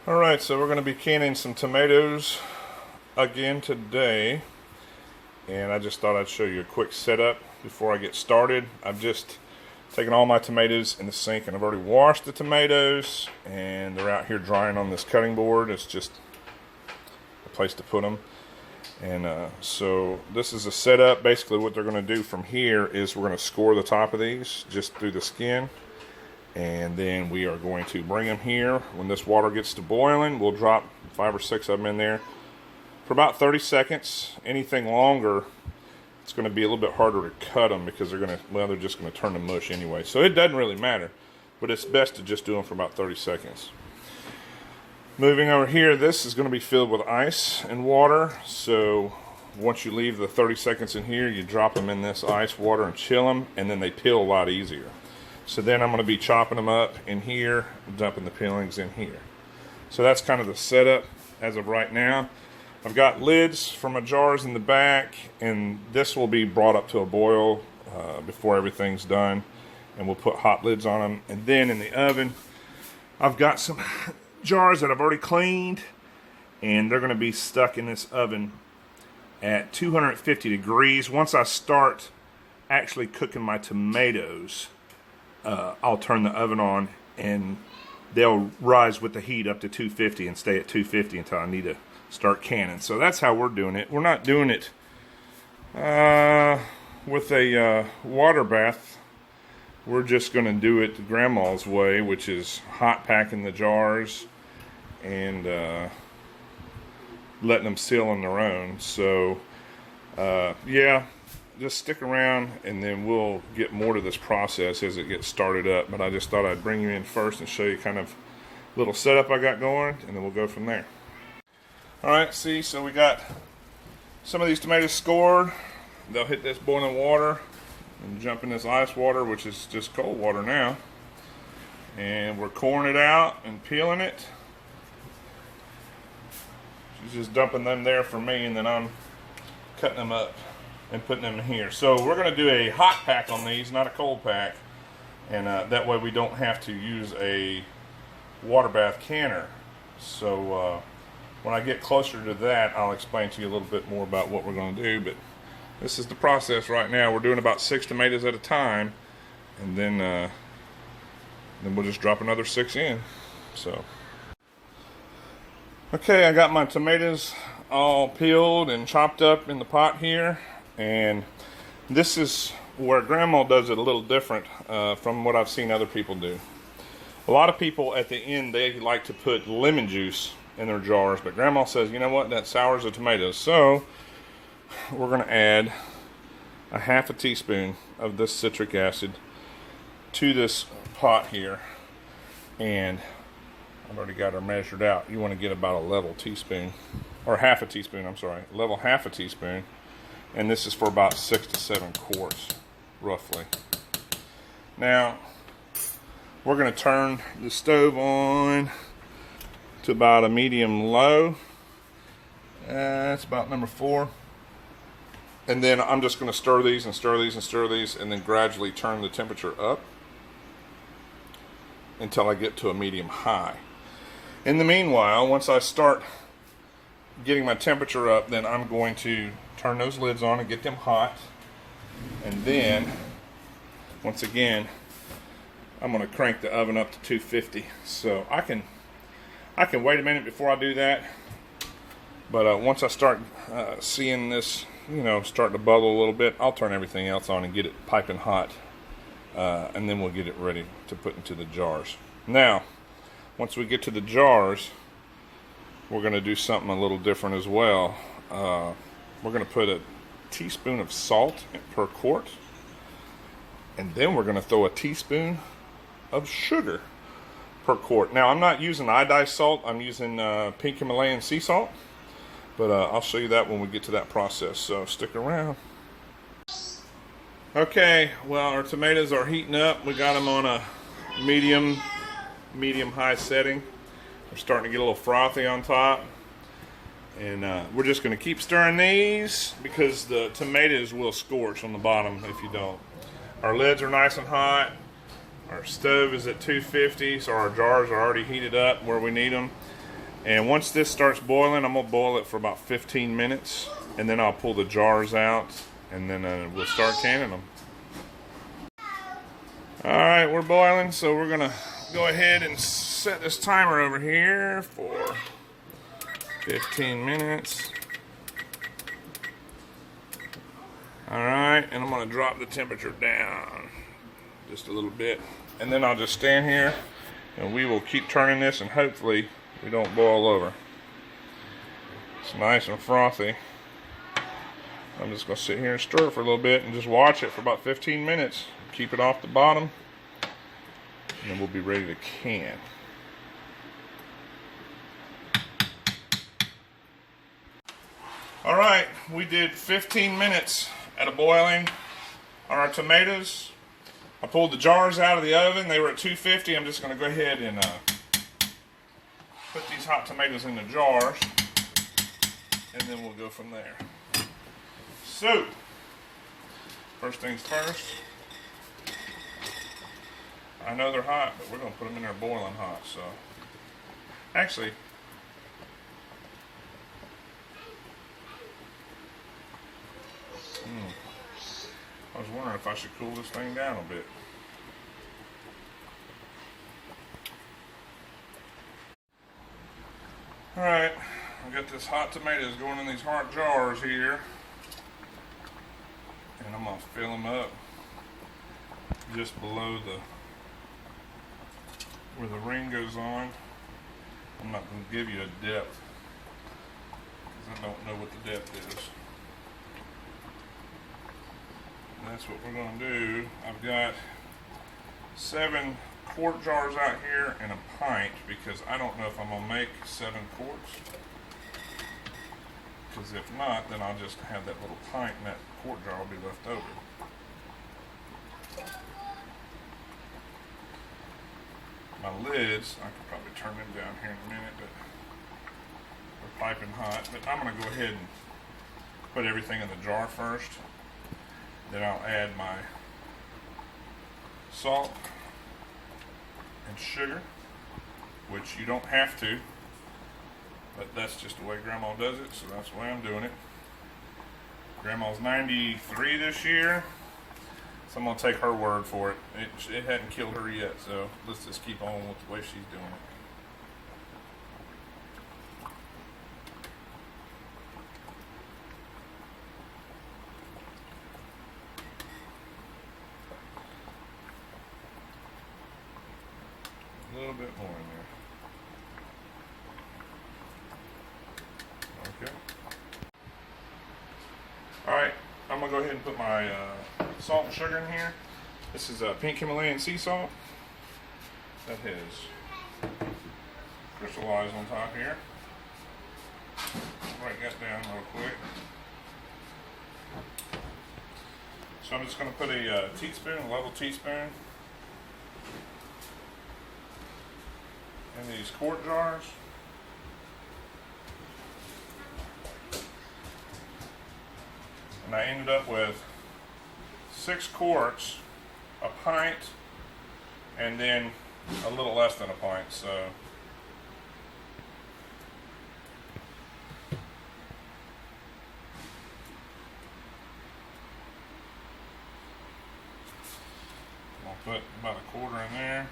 Alright, so we're going to be canning some tomatoes again today. And I just thought I'd show you a quick setup before I get started. I've just taken all my tomatoes in the sink and I've already washed the tomatoes. And they're out here drying on this cutting board. It's just a place to put them. And so this is a setup. Basically what they're going to do from here is we're going to score the top of these just through the skin. And then we are going to bring them here. When this water gets to boiling, we'll drop 5 or 6 of them in there for about 30 seconds. Anything longer, it's going to be a little bit harder to cut them because they're just going to turn to mush anyway. So it doesn't really matter, but it's best to just do them for about 30 seconds. Moving over here, this is going to be filled with ice and water. So once you leave the 30 seconds in here, you drop them in this ice water and chill them, and then they peel a lot easier. So then I'm going to be chopping them up in here, dumping the peelings in here. So that's kind of the setup as of right now. I've got lids for my jars in the back, and this will be brought up to a boil before everything's done. And we'll put hot lids on them. And then in the oven, I've got some jars that I've already cleaned, and they're going to be stuck in this oven at 250 degrees. Once I start actually cooking my tomatoes, I'll turn the oven on and they'll rise with the heat up to 250 and stay at 250 until I need to start canning. So that's how we're doing it. We're not doing it with a water bath. We're just going to do it Grandma's way, which is hot packing the jars and letting them seal on their own. So yeah, just stick around and then we'll get more to this process as it gets started up. But I just thought I'd bring you in first and show you kind of a little setup I got going, and then we'll go from there. Alright, see, so we got some of these tomatoes scored. They'll hit this boiling water and jump in this ice water, which is just cold water now. And we're coring it out and peeling it. She's just dumping them there for me, and then I'm cutting them up and putting them in here. So we're going to do a hot pack on these, not a cold pack, and that way we don't have to use a water bath canner. So when I get closer to that, I'll explain to you a little bit more about what we're going to do. But this is the process right now. We're doing about 6 tomatoes at a time, and then we'll just drop another 6 in. So okay, I got my tomatoes all peeled and chopped up in the pot here. And this is where Grandma does it a little different from what I've seen other people do. A lot of people at the end, they like to put lemon juice in their jars, but Grandma says, you know what, that sours the tomatoes. So we're going to add a half a teaspoon of this citric acid to this pot here. And I've already got her measured out. You want to get about a level teaspoon, or half a teaspoon, I'm sorry, level half a teaspoon. And this is for about 6 to 7 quarts, roughly. Now, we're going to turn the stove on to about a medium low. That's about number 4. And then I'm just going to stir these and stir these and stir these, and then gradually turn the temperature up until I get to a medium high. In the meanwhile, once I start getting my temperature up, then I'm going to turn those lids on and get them hot. And then, once again, I'm going to crank the oven up to 250. So I can wait a minute before I do that. But once I start seeing this, starting to bubble a little bit, I'll turn everything else on and get it piping hot. And then we'll get it ready to put into the jars. Now, once we get to the jars, we're going to do something a little different as well. We're going to put a teaspoon of salt per quart, and then we're going to throw a teaspoon of sugar per quart. Now, I'm not using iodized salt. I'm using pink Himalayan sea salt, but I'll show you that when we get to that process, so stick around. Okay, well, our tomatoes are heating up. We got them on a medium-high setting. They're starting to get a little frothy on top. And we're just going to keep stirring these because the tomatoes will scorch on the bottom if you don't. Our lids are nice and hot. Our stove is at 250, so our jars are already heated up where we need them. And once this starts boiling, I'm gonna boil it for about 15 minutes, and then I'll pull the jars out, and then we'll start canning them. All right, we're boiling, so we're gonna go ahead and set this timer over here for 15 minutes. All right, and I'm gonna drop the temperature down just a little bit, and then I'll just stand here and we will keep turning this, and hopefully we don't boil over. It's nice and frothy. I'm just gonna sit here and stir it for a little bit and just watch it for about 15 minutes. Keep it off the bottom, and then we'll be ready to can. All right, we did 15 minutes at a boiling on our tomatoes. I pulled the jars out of the oven. They were at 250. I'm just going to go ahead and put these hot tomatoes in the jars, and then we'll go from there. So, first things first. I know they're hot, but we're going to put them in there boiling hot. So, actually, I was wondering if I should cool this thing down a bit. Alright, I've got this hot tomatoes going in these hot jars here. And I'm going to fill them up just below where the ring goes on. I'm not going to give you a depth, because I don't know what the depth is. And that's what we're going to do. I've got 7 quart jars out here and a pint, because I don't know if I'm going to make 7 quarts. Because if not, then I'll just have that little pint, and that quart jar will be left over. My lids, I could probably turn them down here in a minute, but they're piping hot. But I'm going to go ahead and put everything in the jar first. Then I'll add my salt and sugar, which you don't have to, but that's just the way Grandma does it, so that's the way I'm doing it. Grandma's 93 this year, so I'm going to take her word for it. It hadn't killed her yet, so let's just keep on with the way she's doing it. A little bit more in there. Okay. Alright, I'm going to go ahead and put my salt and sugar in here. This is pink Himalayan sea salt. That has crystallized on top here. Write that down real quick. So I'm just going to put a teaspoon, a level teaspoon, in these quart jars. And I ended up with 6 quarts, a pint, and then a little less than a pint, so I'll put about a quarter in there.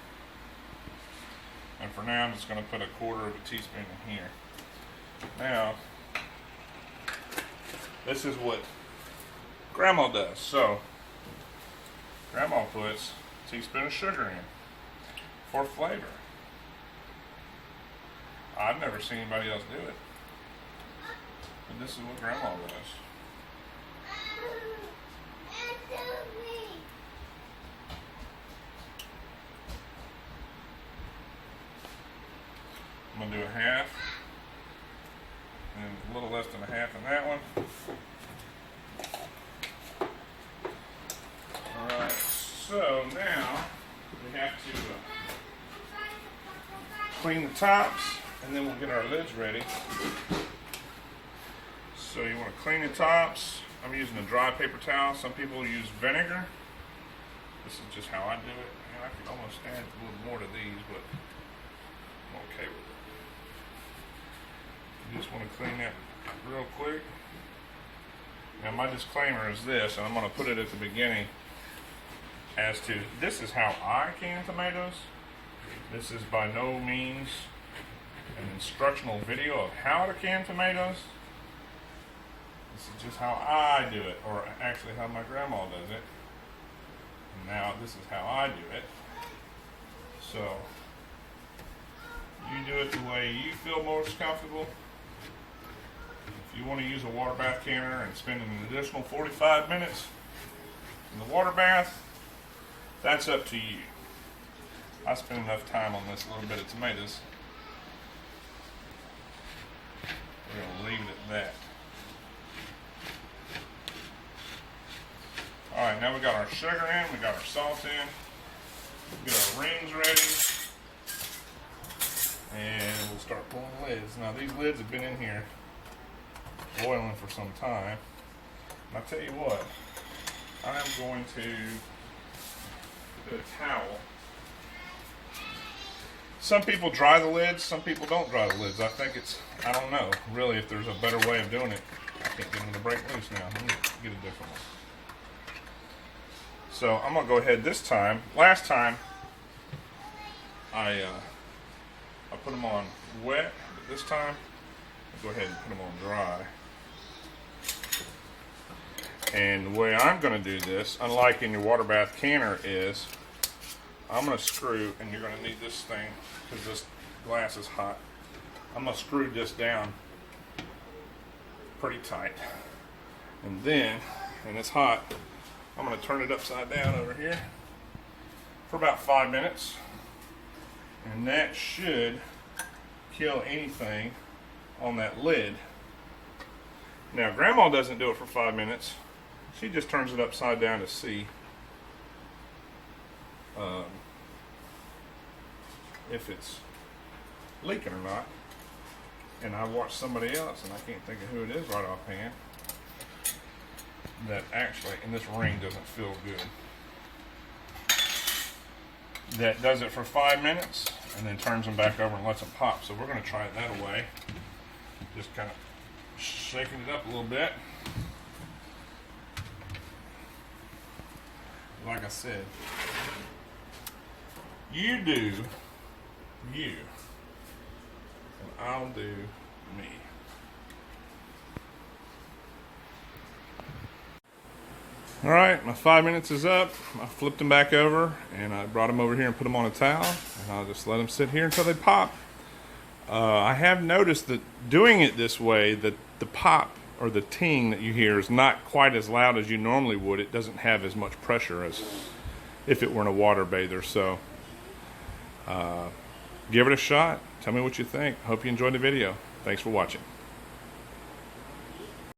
And for now, I'm just going to put a quarter of a teaspoon in here. Now, this is what Grandma does. So, Grandma puts a teaspoon of sugar in for flavor. I've never seen anybody else do it, but this is what Grandma does. I'm going to do a half, and a little less than a half in that one. Alright, so now we have to clean the tops, and then we'll get our lids ready. So you want to clean the tops. I'm using a dry paper towel. Some people use vinegar. This is just how I do it. And I could almost add a little more to these, but I'm okay with it. just want to clean that real quick. Now my disclaimer is this, and I'm going to put it at the beginning, as to this is how I can tomatoes. This is by no means an instructional video of how to can tomatoes. This is just how I do it, or actually how my grandma does it. And now this is how I do it. So you do it the way you feel most comfortable. If you want to use a water bath canner and spend an additional 45 minutes in the water bath, that's up to you. I spent enough time on this little bit of tomatoes. We're going to leave it at that. Alright, now we got our sugar in, we got our salt in, we get our rings ready, and we'll start pulling lids. Now these lids have been in here boiling for some time. And I'll tell you what, I am going to put a towel. Some people dry the lids, some people don't dry the lids. I think it's, I don't know, really, if there's a better way of doing it. I can't get them to break loose now. Let me get a different one. So I'm going to go ahead this time. Last time, I put them on wet, but this time, I'll go ahead and put them on dry. And the way I'm going to do this, unlike in your water bath canner, is I'm going to screw, and you're going to need this thing because this glass is hot. I'm going to screw this down pretty tight. And then, and it's hot, I'm going to turn it upside down over here for about 5 minutes. And that should kill anything on that lid. Now, Grandma doesn't do it for 5 minutes. She just turns it upside down to see if it's leaking or not. And I watched somebody else, and I can't think of who it is right offhand, that actually, and this ring doesn't feel good, that does it for 5 minutes and then turns them back over and lets them pop. So we're going to try it that way. Just kind of shaking it up a little bit. Like I said, you do you, and I'll do me. All right, my 5 minutes is up. I flipped them back over, and I brought them over here and put them on a towel, and I'll just let them sit here until they pop. I have noticed that doing it this way, that the pop or the ting that you hear is not quite as loud as you normally would. It doesn't have as much pressure as if it were in a water bather. So give it a shot. Tell me what you think. Hope you enjoyed the video. Thanks for watching.